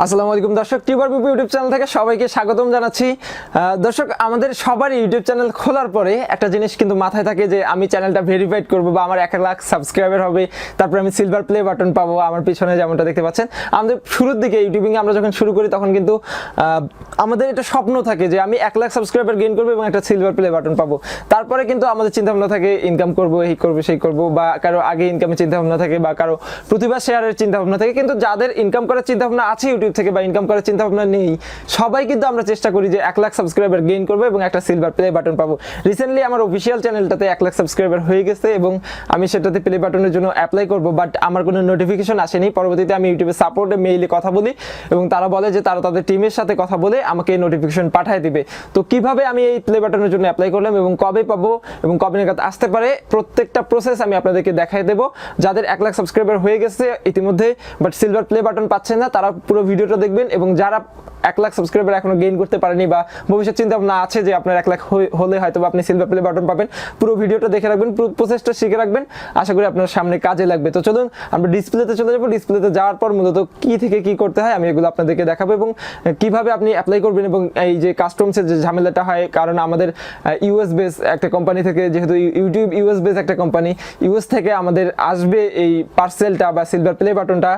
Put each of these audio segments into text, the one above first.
আসসালামু আলাইকুম দর্শক, টিউবার বিপু ইউটিউব চ্যানেল থেকে সবাইকে স্বাগতম জানাচ্ছি। দর্শক, আমাদের সবারই ইউটিউব চ্যানেল খোলার পরে একটা জিনিস কিন্তু মাথায় থাকে যে আমি চ্যানেলটা ভেরিফাইড করব বা আমার 1 লাখ সাবস্ক্রাইবার হবে, তারপর আমি সিলভার প্লে বাটন পাবো। আমার পিছনে যেমনটা দেখতে পাচ্ছেন, আমাদের শুরুর দিকে ইউটিউবিং আমরা যখন শুরু করি তখন কিন্তু আমাদের এটা স্বপ্ন থাকে যে আমি 1 লাখ সাবস্ক্রাইবার গেইন করবো এবং একটা সিলভার প্লে বাটন পাবো। তারপরে কিন্তু আমাদের চিন্তাভাবনা থাকে ইনকাম করবো, এই করবো সেই করবো, বা কারো আগে ইনকামের চিন্তাভাবনা থাকে বা কারো প্রতিভা শেয়ারের চিন্তাভাবনা থাকে। কিন্তু যাদের ইনকাম করার চিন্তাভাবনা আছে ইউটিউব থেকে বা ইনকাম করার চিন্তা ভাবনা নেই, সবাই কিন্তু আমরা চেষ্টা করি যে 1 লাখ সাবস্ক্রাইবার গেইন করবো এবং একটা সিলভার প্লে বাটন পাবো। রিসেন্টলি আমার অফিসিয়াল চ্যানেলটাতে 1 লাখ সাবস্ক্রাইবার হয়ে গেছে এবং আমি সেটাতে প্লে বাটনের জন্য অ্যাপ্লাই করব, বাট আমার কোনো নোটিফিকেশন আসেনি। পরবর্তীতে আমি ইউটিউবে সাপোর্টে মেইলে কথা বলি এবং তারা বলে যে তারা তাদের টিমের সাথে কথা বলে আমাকে নোটিফিকেশন পাঠিয়ে দিবে। তো কিভাবে আমি এই প্লে বাটনের জন্য অ্যাপ্লাই করলাম এবং কবে পাবো এবং কবে নাগাদ আসতে পারে, প্রত্যেকটা প্রসেস আমি আপনাদেরকে দেখাই দেবো। যাদের 1 লাখ সাবস্ক্রাইবার হয়ে গেছে ইতিমধ্যে বাট সিলভার প্লে বাটন পাচ্ছেন না, তারা পুরো ভিডিওটা দেখবেন। এবং যারা 1 লাখ সাবস্ক্রাইবার এখনো গেইন করতে পারেনি বা ভবিষ্যৎ চিন্তা ভাবনা আছে যে আপনার 1 লাখ হলে হয়তো আপনি সিলভার প্লে বাটন পাবেন, পুরো ভিডিওটা দেখে রাখবেন, পুরো প্রসেসটা শিখে রাখবেন। আশা করি আপনার সামনে কাজে লাগবে। তো চলুন আমরা ডিসপ্লেতে চলে যাবো। ডিসপ্লেতে যাওয়ার পর মূলত কি থেকে কি করতে হয় আমি এগুলো আপনাদেরকে দেখাবো এবং কিভাবে আপনি অ্যাপ্লাই করবেন এবং এই যে কাস্টমসের যে ঝামেলাটা হয়, কারণ আমাদের ইউএস বেস একটা কোম্পানি থেকে, যেহেতু ইউটিউব ইউএস বেস একটা কোম্পানি, ইউএস থেকে আমাদের আসবে এই পার্সেলটা বা সিলভার প্লে বাটনটা।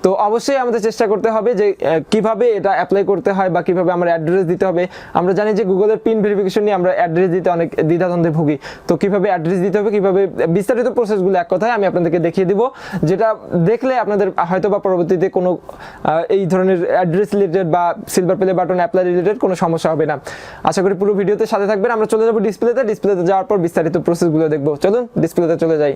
তো অবশ্যই আমাদের চেষ্টা করতে হবে যে কিভাবে এটা অ্যাপ্লাই করতে হয় বা কিভাবে আমার অ্যাড্রেস দিতে হবে। আমরা জানি যে গুগলের পিন ভেরিফিকেশন নিয়ে আমরা অ্যাড্রেস দিতে অনেক দ্বিধাদ্বন্দ্বে ভুগি। তো কিভাবে অ্যাড্রেস দিতে হবে, কিভাবে বিস্তারিত প্রসেসগুলো এক কথায় আমি আপনাদেরকে দেখিয়ে দিব, যেটা দেখলে আপনাদের হয়তো বা পরবর্তীতে কোনো এই ধরনের অ্যাড্রেস রিলেটেড বা silver play button apply related কোনো সমস্যা হবে না। আশা করি পুরো ভিডিওতে সাথে থাকবেন। আমরা চলে যাবো ডিসপ্লেতে যাওয়ার পর বিস্তারিত প্রসেসগুলো দেখবো। চলুন ডিসপ্লেতে চলে যাই।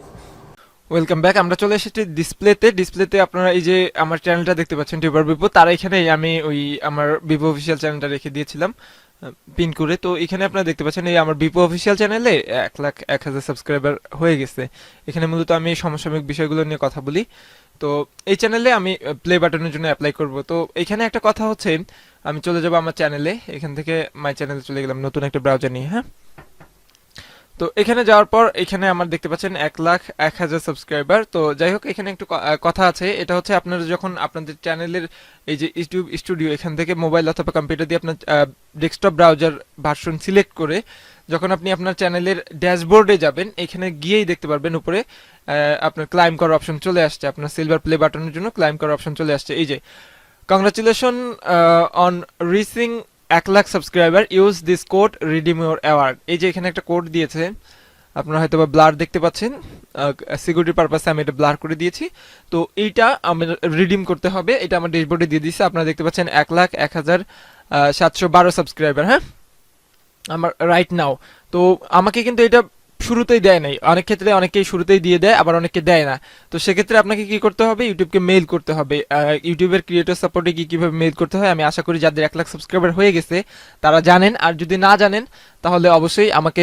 Welcome back. আমরা চলে এসেছি ডিসপ্লেতে আপনারা এই যে আমার চ্যানেলটা দেখতে পাচ্ছেন টিউবার বিপু, তার এখানে আমি ওই আমার বিপু অফিসিয়াল চ্যানেলটা রেখে দিয়েছিলাম পিন করে। তো এখানে আপনারা দেখতে পাচ্ছেন এই আমার বিপু অফিসিয়াল চ্যানেলে 1,01,000 সাবস্ক্রাইবার হয়ে গেছে। এখানে মূলত আমি সমসাময়িক বিষয়গুলো নিয়ে কথা বলি। তো এই চ্যানেলে আমি প্লে বাটনের জন্য অ্যাপ্লাই করব। তো এখানে একটা কথা হচ্ছে, আমি চলে যাব আমার চ্যানেলে, এখান থেকে মাই চ্যানেলে চলে গেলাম নতুন একটা ব্রাউজার নিয়ে। হ্যাঁ, তো এখানে যাওয়ার পর এখানে আমার দেখতে পাচ্ছেন 1,01,000 সাবস্ক্রাইবার। তো যাই হোক, এখানে একটু কথা আছে। এটা হচ্ছে আপনারা যখন আপনাদের চ্যানেলের এই যে ইউটিউব স্টুডিও, এখান থেকে মোবাইল অথবা কম্পিউটার দিয়ে আপনার ডেস্কটপ ব্রাউজার ভার্সন সিলেক্ট করে যখন আপনি আপনার চ্যানেলের ড্যাশবোর্ডে যাবেন, এখানে গিয়েই দেখতে পারবেন উপরে আপনার ক্লাইম করার অপশন চলে আসছে। আপনার সিলভার প্লে বাটনের জন্য ক্লাইম করার অপশন চলে আসছে। এই যে congratulation on reaching 1 lakh subscriber, use this code redeem your award. এই যে এখানে একটা কোড দিয়েছে, আপনারা হয়তো বা ব্লার দেখতে পাচ্ছেন, সিকিউরিটি পারপাসে আমি এটা ব্লার করে দিয়েছি। তো এইটা আমার রিডিম করতে হবে, এটা আমার ড্যাশবোর্ডে দিয়ে দিয়েছে। আপনারা দেখতে পাচ্ছেন 1,01,712 সাবস্ক্রাইবার। হ্যাঁ, আমার রাইট নাও। তো আমাকে কিন্তু এটা শুরুতেই দেয় নাই, অনেক ক্ষেত্রে অনেকেই শুরুতেই দিয়ে দেয়, আবার অনেকে দেয় না। তো সেক্ষেত্রে আপনাকে কি করতে হবে, ইউটিউবকে মেইল করতে হবে। ইউটিউবের ক্রিয়েটর সাপোর্টে কিভাবে মেইল করতে হয় আমি আশা করি যাদের 1 লাখ সাবস্ক্রাইবার হয়ে গেছে তারা জানেন। আর যদি না জানেন তাহলে অবশ্যই আমাকে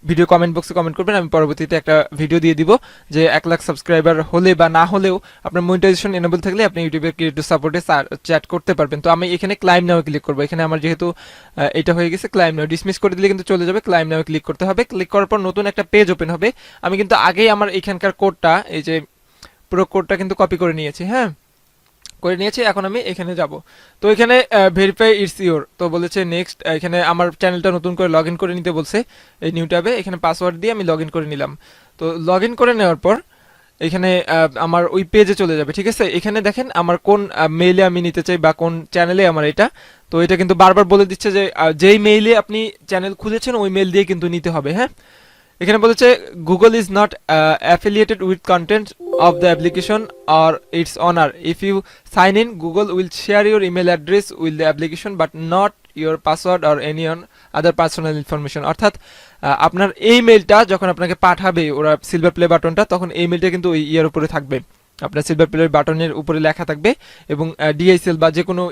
ভিডিও কমেন্ট বক্সে কমেন্ট করবেন, আমি পরবর্তীতে একটা ভিডিও দিয়ে দিব যে 1 লাখ সাবস্ক্রাইবার হলে বা না হলেও আপনার মনিটাইজেশন এনেবল থাকলে আপনি ইউটিউবের ক্রিয়েটর সাপোর্টে চ্যাট করতে পারবেন। তো আমি এখানে ক্লাইম নাও ক্লিক করবো। এখানে আমার যেহেতু এটা হয়ে গেছে, ক্লাইম নাও ডিসমিস করে দিলে কিন্তু চলে যাবে। ক্লাইম নাও ক্লিক করতে হবে। ক্লিক করার পর নতুন একটা পেজ ওপেন হবে। আমি কিন্তু আগেই আমার এখানকার কোডটা, এই যে পুরো কোডটা কিন্তু কপি করে নিয়েছি। হ্যাঁ, করে নিয়েছি। এখন আমি এখানে যাব। তো এখানে ভেরিফাই ইটস ইওর, তো বলেছে নেক্সট। এখানে আমার চ্যানেলটা নতুন করে লগ ইন করে নিতে বলছে এই নিউ ট্যাবে। এখানে পাসওয়ার্ড দিয়ে আমি লগ ইন করে নিলাম। তো লগ ইন করে নেওয়ার পর এখানে আমার ওই পেজে চলে যাবে। ঠিক আছে, এখানে দেখেন আমার কোন মেইলে আমি নিতে চাই বা কোন চ্যানেলে আমার এটা। তো এটা কিন্তু বারবার বলে দিচ্ছে যে যেই মেইলে আপনি চ্যানেল খুলেছেন ওই মেইল দিয়ে কিন্তু নিতে হবে। হ্যাঁ, এখানে বলেছে Google is not affiliated with content of the application or its owner. If you sign in, Google will share your email address with the application but not your password or any other personal information. অর্থাৎ আপনার এই মেইলটা যখন আপনাকে পাঠাবে ওরা silver play বাটনটা, তখন এই মেইলটা কিন্তু ওই ইয়ার উপরে থাকবে, আপনার সিলভার প্লে বাটনের উপরে লেখা থাকবে। এবং ডিএসএল বা যে কোনো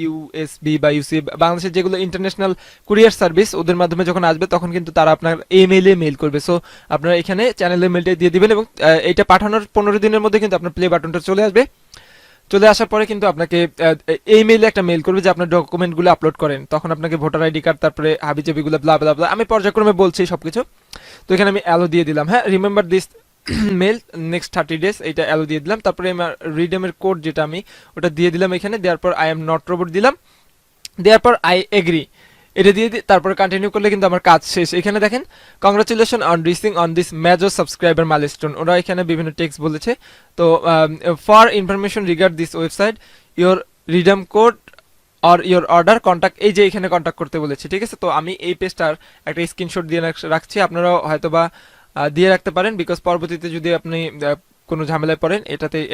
ইউএসবি বা ইউসি, বাংলাদেশের যেগুলো ইন্টারন্যাশনাল কুরিয়ার সার্ভিস, ওদের মাধ্যমে যখন আসবে তখন কিন্তু তারা আপনার এই মেইলে মেইল করবে। সো আপনারা এখানে চ্যানেলের মেইলটা দিয়ে দিবেন এবং এইটা পাঠানোর 15 দিনের মধ্যে কিন্তু আপনার প্লে বাটনটা চলে আসবে। চলে আসার পরে কিন্তু আপনাকে এই মেইলে একটা মেইল করবে যে আপনার ডকুমেন্টগুলো আপলোড করেন। তখন আপনাকে ভোটার আইডি কার্ড, তারপরে হাবিজাবিগুলো ব্লা ব্লা ব্লা, আমি পর্যায়ক্রমে বলছি সবকিছু। তো এখানে আমি অ্যালো দিয়ে দিলাম। হ্যাঁ, remember this mail next 30 days, এটা অ্যালো দিয়ে দিলাম। তারপরে আমার রিডেমের কোড যেটা আমি ওটা দিয়ে দিলাম এখানে, দেওয়ার পর আই এম নট রোবট দিলাম, দেওয়ার পর আই এগ্রি এটা দিয়ে তারপরে কন্টিনিউ করলে কিন্তু আমার কাজ শেষ। এখানে দেখেন congratulation on reaching on this major subscriber milestone, ওরা এখানে বিভিন্ন টেক্সট বলেছে। তো for information regard this website your redeem code or your order contact, এই যে এখানে কন্ট্যাক্ট করতে বলেছে, ঠিক আছে। তো আমি এই পেজটার একটা স্ক্রিনশট দিয়ে রাখছি, আপনারাও হয়তো বা দিয়ে রাখতে পারেন, বিকজ পরবর্তীতে যদি আপনি কোনো ঝামেলায় পড়েন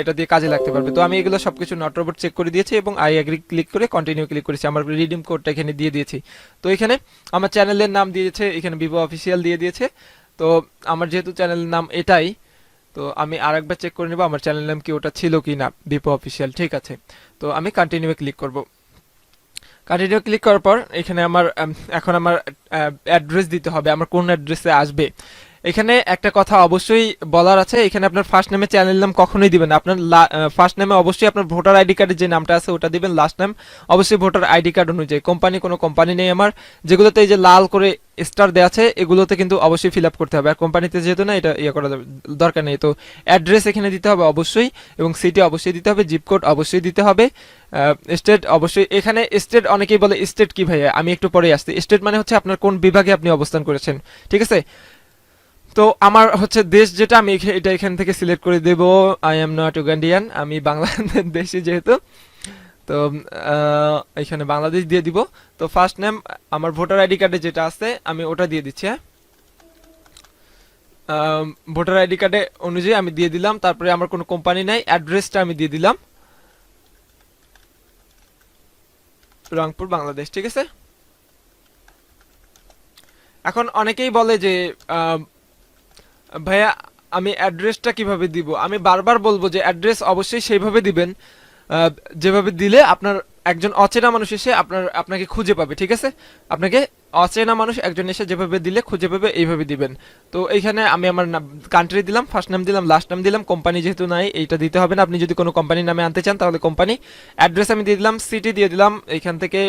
এটা দিয়ে কাজে লাগতে পারবে। তো আমি এগুলো সবকিছু নট রোবট চেক করে দিয়েছি এবং আই এগ্রি ক্লিক করে কন্টিনিউ ক্লিক করেছি, আমার রিডিম কোডটা এখানে দিয়ে দিয়েছি। তো এখানে আমার চ্যানেলের নাম দিয়েছে, এখানে বিপো অফিসিয়াল দিয়ে দিয়েছে। তো আমার যেহেতু চ্যানেলের নাম এটাই, তো আমি আরেকবার চেক করে নেব আমার চ্যানেল নাম কি ওটা ছিল কি না, বিপো অফিসিয়াল, ঠিক আছে। তো আমি কন্টিনিউ ক্লিক করব। কন্টিনিউ ক্লিক করার পর এখানে আমার এখন আমার অ্যাড্রেস দিতে হবে, আমার কোন অ্যাড্রেসে আসবে। এখানে একটা কথা অবশ্যই বলার আছে, এখানে আপনার ফার্স্ট নেমে চ্যানেল নাম কখনোই দিবেন না। আপনার ফার্স্ট নেমে অবশ্যই আপনার ভোটার আইডি কার্ডের যে নামটা আছে ওটা দিবেন, লাস্ট নেম অবশ্যই ভোটার আইডি কার্ড অনুযায়ী। কোনো কোম্পানি নেই আমার, যেগুলোতে এই যে লাল করে স্টার দেওয়া আছে এগুলোতে কিন্তু অবশ্যই ফিল আপ করতে হবে, আর কোম্পানিতে যেহেতু না এটা ইয়ে করা দরকার নেই। তো অ্যাড্রেস এখানে দিতে হবে অবশ্যই, এবং সিটি অবশ্যই দিতে হবে, জিপ কোড অবশ্যই দিতে হবে, স্টেট অবশ্যই। এখানে স্টেট অনেকেই বলে স্টেট কি ভাইয়া, আমি একটু পরে আসছি। স্টেট মানে হচ্ছে আপনার কোন বিভাগে আপনি অবস্থান করেছেন, ঠিক আছে। তো আমার হচ্ছে দেশ যেটা, আমি এটা এখান থেকে সিলেক্ট করে দেব, আই এম নট উগান্ডিয়ান, আমি বাংলাদেশি যেহেতু, তো এখানে বাংলাদেশ দিয়ে দিব। তো ফার্স্ট নেম আমার ভোটার আইডি কার্ডে যেটা আছে আমি ওটা দিয়ে দিচ্ছি, হ্যাঁ ভোটার আইডি কার্ডে অনুযায়ী আমি দিয়ে দিলাম। তারপরে আমার কোনো কোম্পানি নাই, অ্যাড্রেসটা আমি দিয়ে দিলাম রংপুর বাংলাদেশ, ঠিক আছে। এখন অনেকেই বলে যে ভাইয়া আমি অ্যাড্রেসটা কিভাবে দিব, আমি বারবার বলবো যে অ্যাড্রেস অবশ্যই সেইভাবে দিবেন যেভাবে দিলে আপনার একজন অচেনা মানুষ এসে আপনাকে খুঁজে পাবে, ঠিক আছে। আপনাকে অচেনা মানুষ একজন এসে যেভাবে দিলে খুঁজে পাবে এইভাবে দিবেন। তো এইখানে আমি আমার কান্ট্রি দিলাম, ফার্স্ট নাম দিলাম, লাস্ট নাম দিলাম, কোম্পানি যেহেতু নাই এইটা দিতে হবে না। আপনি যদি কোনো কোম্পানির নামে আনতে চান তাহলে কোম্পানি, অ্যাড্রেস আমি দিয়ে দিলাম, সিটি দিয়ে দিলাম। এইখান থেকে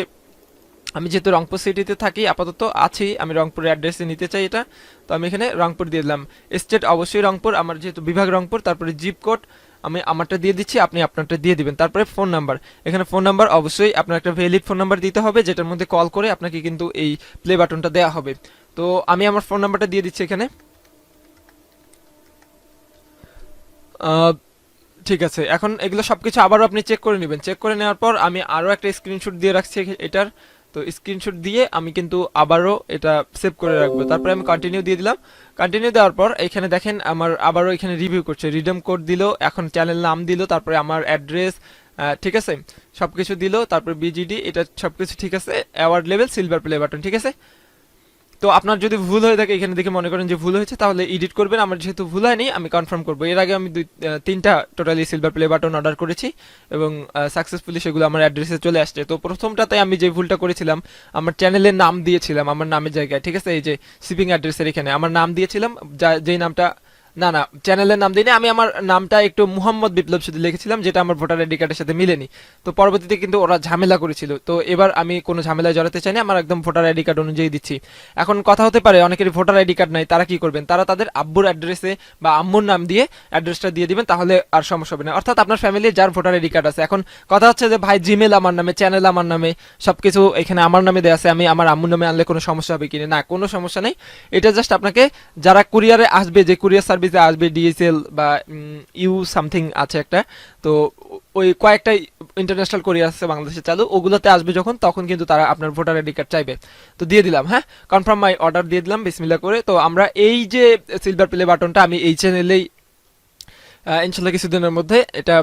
আমি যেহেতু রংপুর সিটিতে থাকি আপাতত আছি, আমি রংপুরের অ্যাড্রেসে নিতে চাই এটা, তো আমি এখানে রংপুর দিয়ে দিলাম। স্টেট অবশ্যই রংপুর, আমার যেহেতু বিভাগ রংপুর। তারপরে জিপ কোড আমি আমারটা দিয়ে দিচ্ছি, আপনি আপনারটা দিয়ে দিবেন। তারপরে ফোন নাম্বার, এখানে ফোন নাম্বার অবশ্যই আপনার একটা ভ্যালিড ফোন নাম্বার দিতে হবে, যেটার মধ্যে কল করে আপনাকে কিন্তু এই প্লে বাটনটা দেওয়া হবে। তো আমি আমার ফোন নাম্বারটা দিয়ে দিচ্ছি এখানে, ঠিক আছে। এখন এগুলো সবকিছু আবারও আপনি চেক করে নেবেন, চেক করে নেওয়ার পর আমি আরও একটা স্ক্রিনশট দিয়ে রাখছি এটার। তো স্ক্রিনশট দিয়ে আমি কিন্তু আবারও এটা সেভ করে রাখবো। তারপরে আমি কন্টিনিউ দিয়ে দিলাম, কন্টিনিউ দেওয়ার পর এখানে দেখেন আমার আবারও এখানে রিভিউ করছে, রিডেম কোড দিল, এখন চ্যানেল নাম দিল, তারপরে আমার অ্যাড্রেস, ঠিক আছে, সবকিছু দিল, তারপর বিজিডি, এটা সবকিছু ঠিক আছে, award level silver play button, ঠিক আছে। তো আপনার যদি ভুল হয়ে থাকে এখানে দেখে মনে করেন যে ভুল হয়েছে তাহলে এডিট করবেন, আমার যেহেতু ভুল হয়নি আমি কনফার্ম করবো। এর আগে আমি তিনটা totally silver play button order করেছি এবং সাকসেসফুলি সেগুলো আমার অ্যাড্রেসে চলে আসছে। তো প্রথমটাতে আমি যে ভুলটা করেছিলাম, আমার চ্যানেলের নাম দিয়েছিলাম আমার নামের জায়গায়, ঠিক আছে, এই যে শিপিং অ্যাড্রেসের এখানে আমার নাম দিয়েছিলাম, যেই নামটা, না চ্যানেলের নাম দিইনি আমি, আমার নামটা একটু মুহাম্মদ বিপ্লব শুধু লিখেছিলাম, যেটা আমার ভোটার আইডি কার্ডের সাথে মিলেনি। তো পরবর্তীতে কিন্তু ওরা ঝামেলা করেছিল, তো এবার আমি কোনো ঝামেলায় জড়াতে চাই না, আমার একদম ভোটার আইডি কার্ড অনুযায়ী দিচ্ছি। এখন কথা হতে পারে অনেকের ভোটার আইডি কার্ড নাই, তারা কি করবেন, তারা তাদের আব্বুর অ্যাড্রেসে বা আম্মুর নাম দিয়ে অ্যাড্রেসটা দিয়ে দিবেন, তাহলে আর সমস্যা হবে না। অর্থাৎ আপনার ফ্যামিলির যার ভোটার আইডি কার্ড আছে, এখন কথা হচ্ছে যে ভাই জিমেল আমার নামে, চ্যানেল আমার নামে, সবকিছু এখানে আমার নামে দেওয়া আছে, আমি আমার আম্মুর নামে আনলে কোনো সমস্যা হবে কিনা, না কোনো সমস্যা নেই। এটা জাস্ট আপনাকে যারা কুরিয়ারে আসবে, যে কুরিয়ার সার্ভিসে আসবে, ডিএসএল বা ইউ সামথিং আছে একটা, তো ওই কয়েকটা ইন্টারন্যাশনাল কোরিয়ার আছে বাংলাদেশে চালু, ওগুলোতে আসবে যখন, তখন কিন্তু তারা আপনার ভোটার আইডি কার্ড চাইবে। তো দিয়ে দিলাম, হ্যাঁ কনফার্ম মাই অর্ডার দিয়ে দিলাম বিসমিল্লাহ করে। তো আমরা এই যে সিলভার প্লে বাটনটা আমি এই চ্যানেলেই ইনশাল্লাহ কিছুদিনের মধ্যে এটা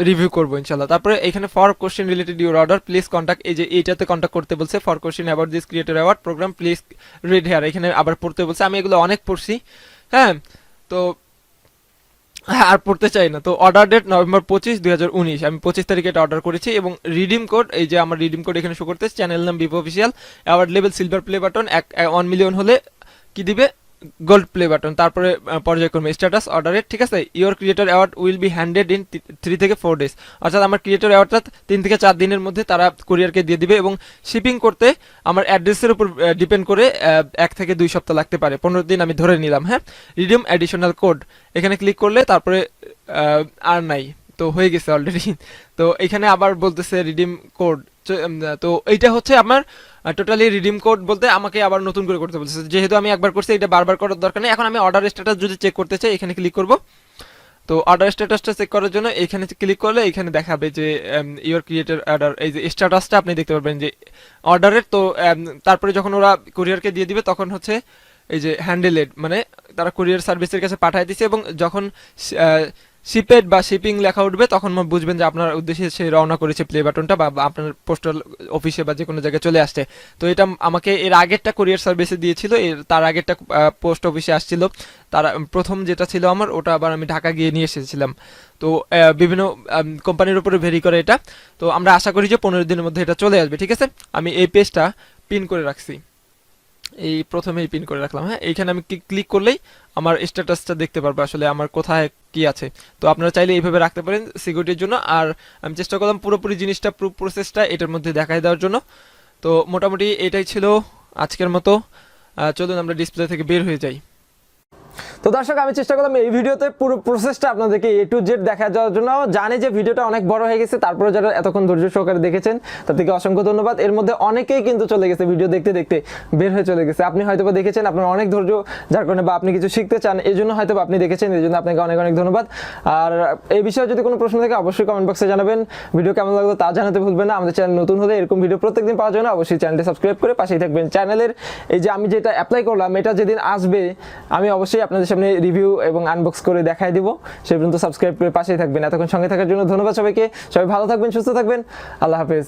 রিভিউ করবো ইনশাল্লাহ। তারপরে এখানে for question related your order please contact, এই যে এইটাতে কন্ট্যাক্ট করতে বলছে, for question about this creator award program please read here, এখানে আবার পড়তে বলছে, আমি এগুলো অনেক পড়ছি, হ্যাঁ তো আর পড়তে চাই না। তো অর্ডার ডেট নভেম্বর 25, 2019, আমি 25 তারিখে এটা অর্ডার করেছি এবং রিডিম কোড, এই যে আমার রিডিম কোড এখানে শো করতেছে, চ্যানেল নাম বিপো official, award level silver play button, 1 million হলে কি দিবে, গোল্ড প্লে বাটন, তারপরে পর্যায়ক্রমে স্ট্যাটাস অর্ডারের, ঠিক আছে। Your creator award will be handed in 3 থেকে 4 ডেজ, অর্থাৎ আমার ক্রিয়েটর অ্যাওয়ার্ডটা 3 থেকে 4 দিনের মধ্যে তারা কুরিয়ারকে দিয়ে দিবে, এবং শিপিং করতে আমার অ্যাড্রেসের উপর ডিপেন্ড করে 1 থেকে 2 সপ্তাহ লাগতে পারে, 15 দিন আমি ধরে নিলাম। হ্যাঁ, রিডিম অ্যাডিশনাল কোড, এখানে ক্লিক করলে তারপরে আর নাই, তো হয়ে গেছে অলরেডি। তো এখানে আবার বলতেছে রিডিম কোড, তো এইটা হচ্ছে আমার টোটালি রিডিম কোড বলতে আমাকে আবার নতুন করে করতে বলতেছে, যেহেতু আমি একবার করছি এটা বারবার করার দরকার নেই। এখন আমি অর্ডার স্ট্যাটাস যদি চেক করতে চাই এখানে ক্লিক করব। তো অর্ডার স্ট্যাটাসটা চেক করার জন্য এখানে ক্লিক করলে এখানে দেখাবে যে ইওর ক্রিয়েটর অর্ডার, এই যে স্ট্যাটাসটা আপনি দেখতে পারবেন যে অর্ডারের। তো তারপরে যখন ওরা কুরিয়ারকে দিয়ে দিবে তখন হচ্ছে এই যে হ্যান্ডেলেড, মানে তারা কুরিয়ার সার্ভিসের কাছে পাঠিয়ে দিচ্ছে, এবং যখন শিপেড বা শিপিং লেখা উঠবে তখন বুঝবেন যে আপনার উদ্দেশ্যে সে রওনা করেছে প্লে বাটনটা, বা আপনার পোস্টাল অফিসে বা যে কোনো জায়গায় চলে আসছে। তো এটা আমাকে এর আগেরটা কুরিয়ার সার্ভিসে দিয়েছিল, তার আগেরটা পোস্ট অফিসে আসছিল, তার প্রথম যেটা ছিল আমার ওটা আবার আমি ঢাকা গিয়ে নিয়ে এসেছিলাম। তো বিভিন্ন কোম্পানির উপরে ভেরি করে এটা। তো আমরা আশা করি যে 15 দিনের মধ্যে এটা চলে আসবে, ঠিক আছে। আমি এই পেজটা পিন করে রাখছি, এই প্রথমেই পিন করে রাখলাম। হ্যাঁ, এইখানে আমি ক্লিক করলেই আমার স্ট্যাটাসটা দেখতে পারবো আসলে আমার কোথায় কি আছে। তো আপনারা চাইলে এইভাবে রাখতে পারেন সিকিউরিটির জন্য। আর আমি চেষ্টা করলাম পুরোপুরি জিনিসটা, পুরো প্রসেসটা এটার মধ্যে দেখাই দেওয়ার জন্য। তো মোটামুটি এটাই ছিল আজকের মতো। চলুন আমরা ডিসপ্লে থেকে বের হয়ে যাই। তো দর্শক, আমি চেষ্টা করলাম এই ভিডিওতে পুরো প্রসেসটা আপনাদেরকে A to Z দেখা যাওয়ার জন্য। জানি যে ভিডিওটা অনেক বড় হয়ে গেছে, তারপরে যারা এতক্ষণ ধৈর্য সহকারে দেখেছেন তাদেরকে অসংখ্য ধন্যবাদ। এর মধ্যে অনেকেই কিন্তু চলে গেছে, ভিডিও দেখতে দেখতে বের হয়ে চলে গেছে। আপনি হয়তো দেখেছেন, আপনার অনেক ধৈর্য, যার কারণে বা আপনি কিছু শিখতে চান, এই জন্য হয়তো আপনি দেখেছেন, এই জন্য আপনাকে অনেক অনেক ধন্যবাদ। আর এই বিষয়ে যদি কোনো প্রশ্ন থাকে অবশ্যই কমেন্ট বক্সে জানাবেন। ভিডিও কেমন লাগলো তা জানাতে ভুলবেন না। আমাদের চ্যানেল নতুন হলে এরকম ভিডিও প্রত্যেকদিন পাওয়ার জন্য অবশ্যই চ্যানেলটি সাবস্ক্রাইব করে পাশেই থাকবেন। চ্যানেলের এই যে আমি যেটা অ্যাপ্লাই করলাম, এটা যেদিন আসবে আমি অবশ্যই আপনাদের সামনে রিভিউ এবং আনবক্স করে দেখাই দিব। সে পর্যন্ত সাবস্ক্রাইব করে পাশেই থাকবেন। এতক্ষণ সঙ্গে থাকার জন্য ধন্যবাদ সবাইকে। সবাই ভালো থাকবেন, সুস্থ থাকবেন। আল্লাহ হাফেজ।